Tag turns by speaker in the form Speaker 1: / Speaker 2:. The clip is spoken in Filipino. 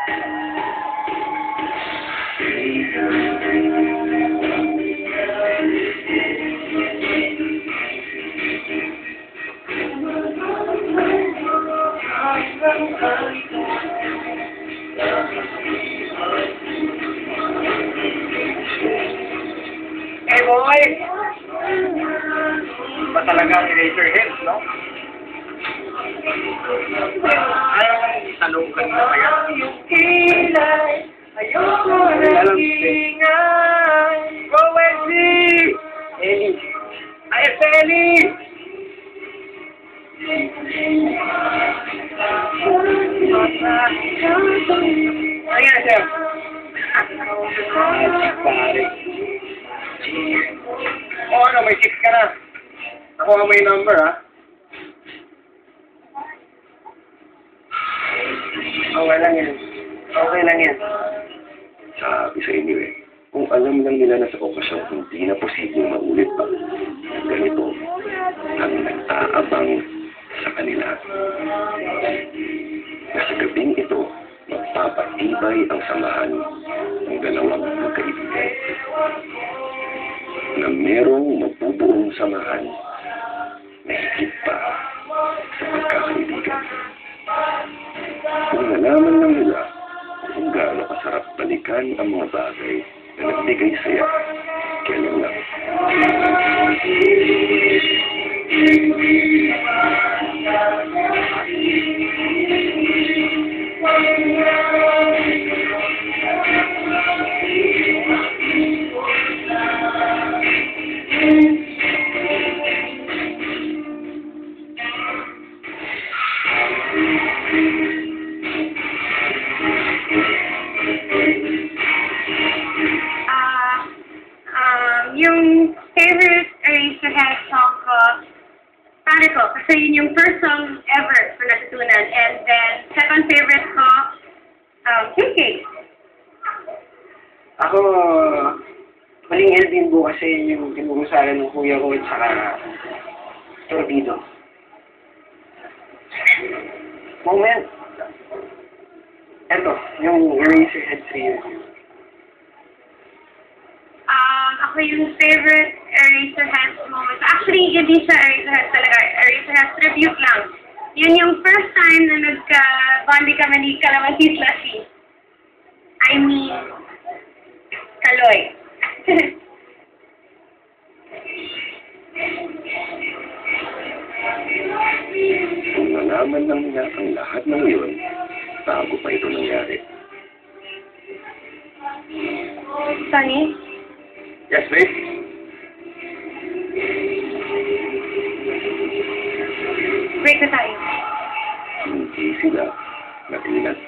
Speaker 1: Hey boy! Ba talagang Eraserhead, no? Ay, tanong ka na kaya? Yung kilay, ayoko na ingay. Go, Wendy! Ellie! Ay, Ellie! Ayan, sir. Pare. Oh, ano, may 6 ka na. Ako ang may number, ha? Okay lang yan. Okay lang yan.
Speaker 2: Sabi sa inyo kung alam lang nila na sa okasyon hindi na posibleng maulit pa, ganito ang nag-aabang sa kanila. Na sa gabing ito, magpapatibay ang samahan ng dalawang magkaibigan. Na merong mabubuong samahan na higit pa sa pagkakaibigan. Kung nalaman lang nila kung gaano kasarap balikan ang mga bagay na nagbigay saya, kailan lang.
Speaker 3: Yung favorite Eraserhead song ko, pare ko, kasi yun yung first song ever ko natutunan. And then, second favorite ko, yung Cake.
Speaker 1: Ako, maling Elvin po kasi yung tinuro sa akin ng kuya ko at saka Torpedo. Moment. Eto, yung Eraserhead 3.
Speaker 3: Ako yung favorite Eraserhead moment. Actually, hindi siya Eraserhead talaga. Eraserhead tribute lang. Yun yung first time na nagka-bandi kami ni Calamansi Slushy. I mean, Kaloy.
Speaker 2: Kung nalaman lang nila ang lahat ng yun, bago pa ito nangyari.
Speaker 3: Sunny?
Speaker 1: Yes, please.
Speaker 3: Break na tayo.
Speaker 2: Hindi sila natinat.